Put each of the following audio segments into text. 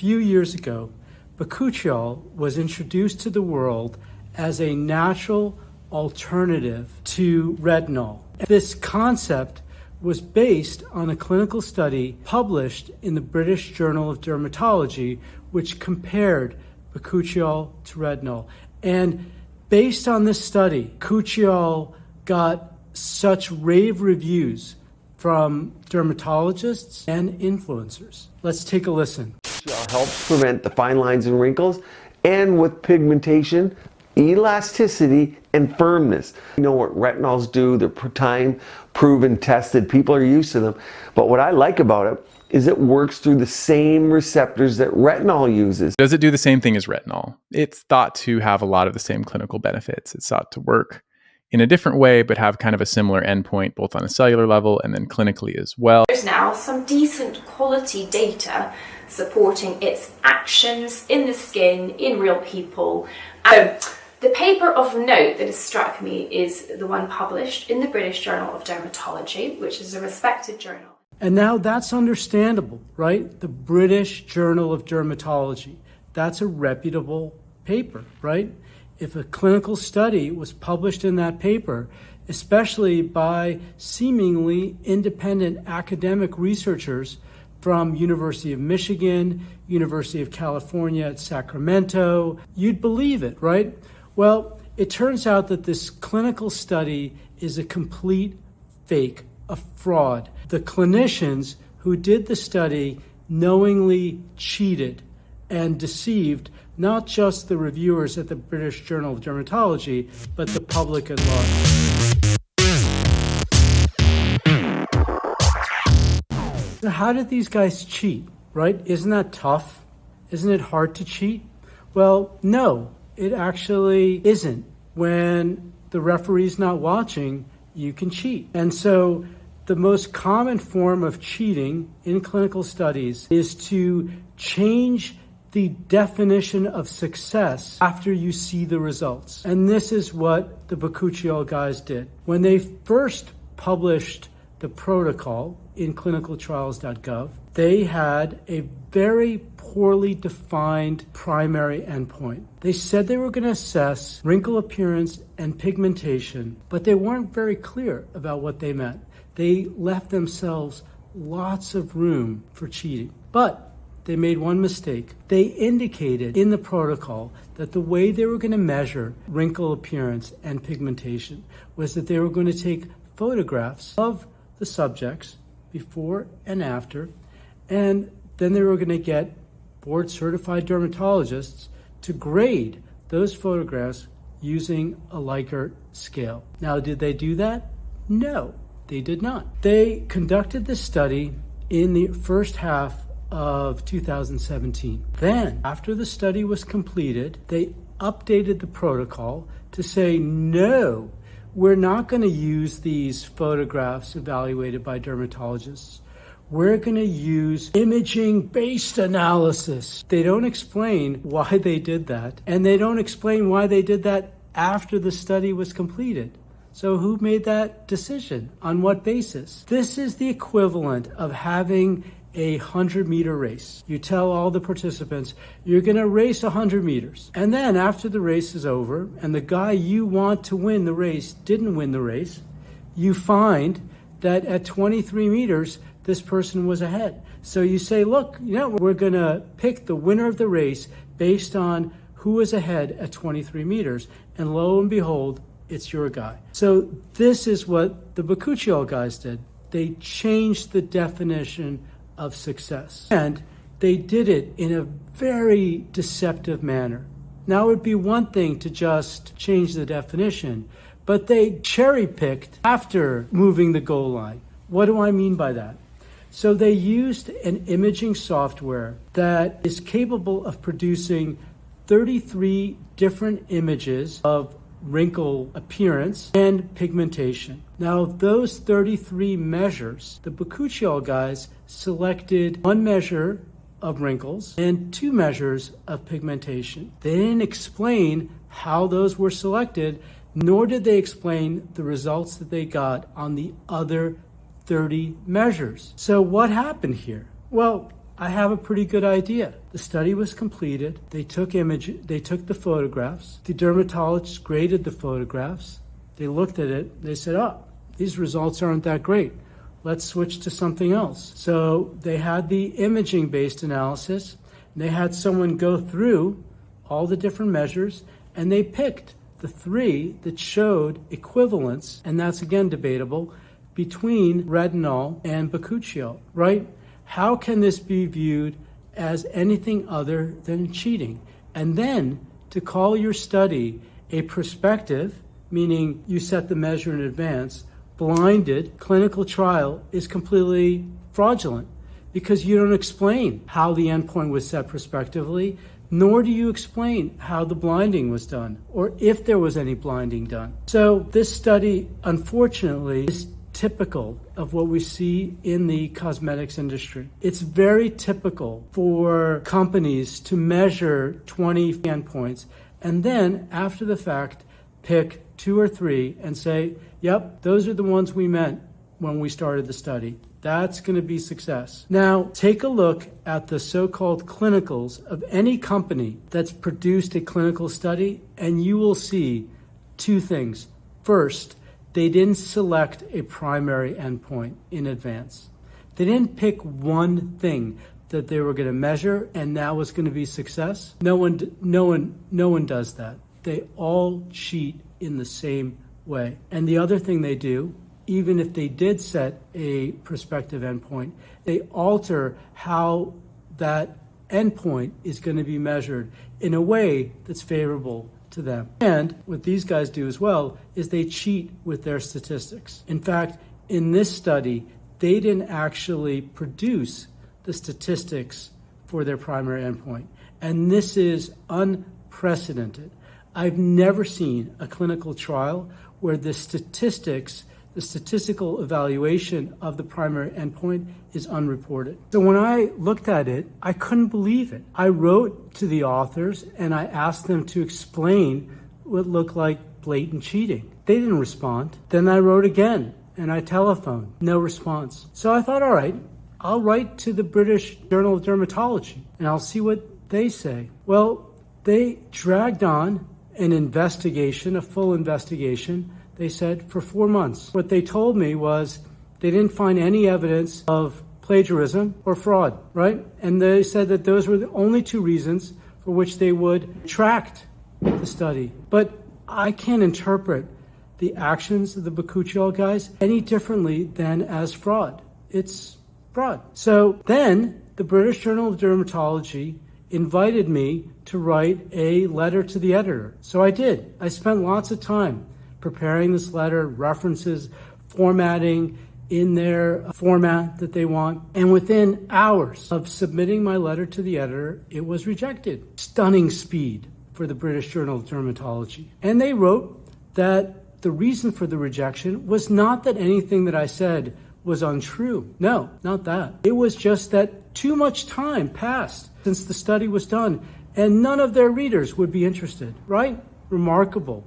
few years ago, Bakuchiol was introduced to the world as a natural alternative to retinol. This concept was based on a clinical study published in the British Journal of Dermatology, which compared Bakuchiol to retinol. And based on this study, Bakuchiol got such rave reviews from dermatologists and influencers. Let's take a listen. Helps prevent the fine lines and wrinkles, and with pigmentation, elasticity and firmness. You know what retinols do, they're time proven, tested, people are used to them. But what I like about it is it works through the same receptors that retinol uses. Does it do the same thing as retinol? It's thought to have a lot of the same clinical benefits. It's thought to work in a different way, but have kind of a similar endpoint, both on a cellular level and then clinically as well. There's now some decent quality data supporting its actions in the skin, in real people. The paper of note that has struck me is the one published in the British Journal of Dermatology, which is a respected journal. And now that's understandable, right? The British Journal of Dermatology. That's a reputable paper, right? If a clinical study was published in that paper, especially by seemingly independent academic researchers from University of Michigan, University of California at Sacramento, you'd believe it, right? Well, it turns out that this clinical study is a complete fake, a fraud. The clinicians who did the study knowingly cheated and deceived not just the reviewers at the British Journal of Dermatology, but the public at large. So how did these guys cheat, right? Isn't that tough? Isn't it hard to cheat? Well, no, it actually isn't. When the referee's not watching, you can cheat. And so the most common form of cheating in clinical studies is to change the definition of success after you see the results. And this is what the Bakuchiol guys did. When they first published the protocol in clinicaltrials.gov, they had a very poorly defined primary endpoint. They said they were going to assess wrinkle appearance and pigmentation, but they weren't very clear about what they meant. They left themselves lots of room for cheating. But they made one mistake. They indicated in the protocol that the way they were going to measure wrinkle appearance and pigmentation was that they were going to take photographs of the subjects before and after, and then they were going to get board-certified dermatologists to grade those photographs using a Likert scale. Now, did they do that? No, they did not. They conducted this study in the first half of 2017. Then, after the study was completed, they updated the protocol to say, no, we're not going to use these photographs evaluated by dermatologists. We're going to use imaging-based analysis. They don't explain why they did that, and they don't explain why they did that after the study was completed. So who made that decision? On what basis? This is the equivalent of having a 100-meter race. You tell all the participants, you're going to race 100 meters. And then after the race is over, and the guy you want to win the race didn't win the race, you find that at 23 meters, this person was ahead. So you say, look, we're going to pick the winner of the race based on who was ahead at 23 meters. And lo and behold, it's your guy. So this is what the Bakuchiol guys did. They changed the definition of success. And they did it in a very deceptive manner. Now, it would be one thing to just change the definition, but they cherry-picked after moving the goal line. What do I mean by that? So they used an imaging software that is capable of producing 33 different images of wrinkle appearance and pigmentation. Now, those 33 measures, the Bakuchiol guys selected one measure of wrinkles and 2 measures of pigmentation. They didn't explain how those were selected, nor did they explain the results that they got on the other 30 measures. So what happened here? Well, I have a pretty good idea. The study was completed. They took the photographs. The dermatologists graded the photographs. They looked at it. They said, oh, these results aren't that great. Let's switch to something else. So they had the imaging-based analysis. And they had someone go through all the different measures, and they picked the 3 that showed equivalence, and that's again debatable, between retinol and Bakuchiol, right? How can this be viewed as anything other than cheating? And then to call your study a prospective, meaning you set the measure in advance, blinded clinical trial is completely fraudulent because you don't explain how the endpoint was set prospectively, nor do you explain how the blinding was done or if there was any blinding done. So this study, unfortunately, is typical of what we see in the cosmetics industry. It's very typical for companies to measure 20 endpoints and then after the fact pick 2 or 3 and say, yep, those are the ones we meant when we started the study. That's going to be success. Now, take a look at the so-called clinicals of any company that's produced a clinical study, and you will see 2 things. First, they didn't select a primary endpoint in advance. They didn't pick one thing that they were going to measure, and that was going to be success. No one does that. They all cheat in the same way. And the other thing they do, even if they did set a prospective endpoint, they alter how that endpoint is going to be measured in a way that's favorable to them. And what these guys do as well is they cheat with their statistics. In fact, in this study, they didn't actually produce the statistics for their primary endpoint. And this is unprecedented. I've never seen a clinical trial where the statistical evaluation of the primary endpoint is unreported. So when I looked at it, I couldn't believe it. I wrote to the authors and I asked them to explain what looked like blatant cheating. They didn't respond. Then I wrote again and I telephoned. No response. So I thought, all right, I'll write to the British Journal of Dermatology and I'll see what they say. Well, they dragged on an investigation, a full investigation, they said, for 4 months. What they told me was they didn't find any evidence of plagiarism or fraud, right? And they said that those were the only 2 reasons for which they would retract the study. But I can't interpret the actions of the Bakuchiol guys any differently than as fraud. It's fraud. So then the British Journal of Dermatology invited me to write a letter to the editor. So I did. I spent lots of time preparing this letter, references, formatting in their format that they want. And within hours of submitting my letter to the editor, it was rejected. Stunning speed for the British Journal of Dermatology. And they wrote that the reason for the rejection was not that anything that I said was untrue. No, not that. It was just that too much time passed since the study was done and none of their readers would be interested, right? Remarkable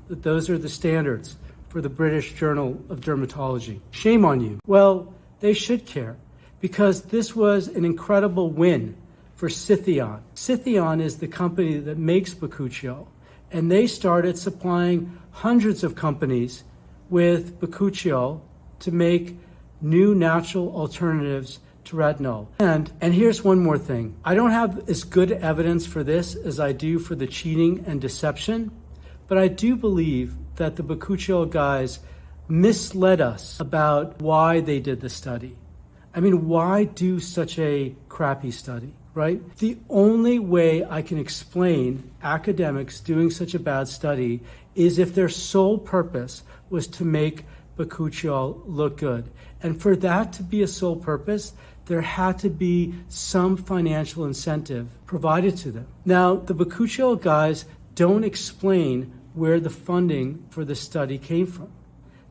that those are the standards for the British Journal of Dermatology. Shame on you. Well, they should care because this was an incredible win for Sytheon. Sytheon is the company that makes Bakuchiol, and they started supplying hundreds of companies with Bakuchiol to make new natural alternatives to retinol. And here's one more thing. I don't have as good evidence for this as I do for the cheating and deception, but I do believe that the Bakuchiol guys misled us about why they did the study. I mean, why do such a crappy study, right? The only way I can explain academics doing such a bad study is if their sole purpose was to make Bakuchiol look good. And for that to be a sole purpose, there had to be some financial incentive provided to them. Now, the Bakuchiol guys don't explain where the funding for the study came from.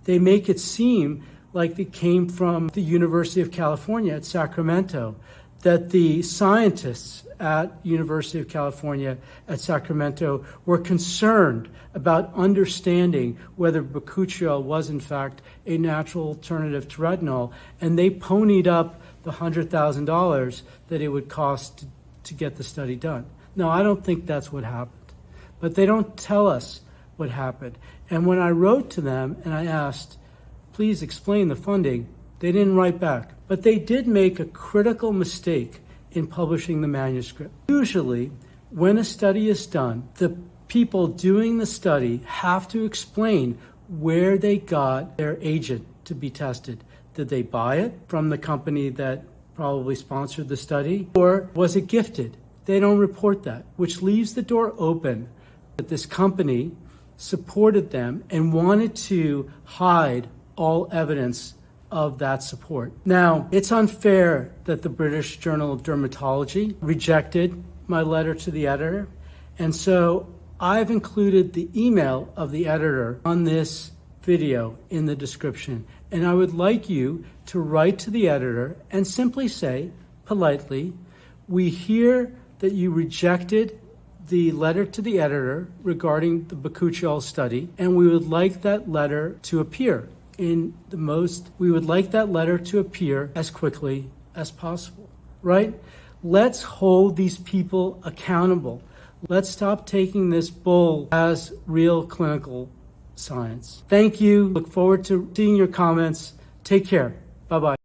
They make it seem like it came from the University of California at Sacramento, that the scientists at University of California at Sacramento were concerned about understanding whether Bakuchiol was in fact a natural alternative to retinol, and they ponied up the $100,000 that it would cost to get the study done. No, I don't think that's what happened. But they don't tell us what happened. And when I wrote to them and I asked, please explain the funding, they didn't write back. But they did make a critical mistake in publishing the manuscript. Usually, when a study is done, the people doing the study have to explain where they got their agent to be tested. Did they buy it from the company that probably sponsored the study? Or was it gifted? They don't report that, which leaves the door open that this company supported them and wanted to hide all evidence of that support. Now, it's unfair that the British Journal of Dermatology rejected my letter to the editor, and so I've included the email of the editor on this video in the description, and I would like you to write to the editor and simply say, politely, we hear that you rejected the letter to the editor regarding the Bakuchiol study, and we would like that letter to appear as quickly as possible, right? Let's hold these people accountable. Let's stop taking this bull as real clinical science. Thank you. Look forward to seeing your comments. Take care. Bye-bye.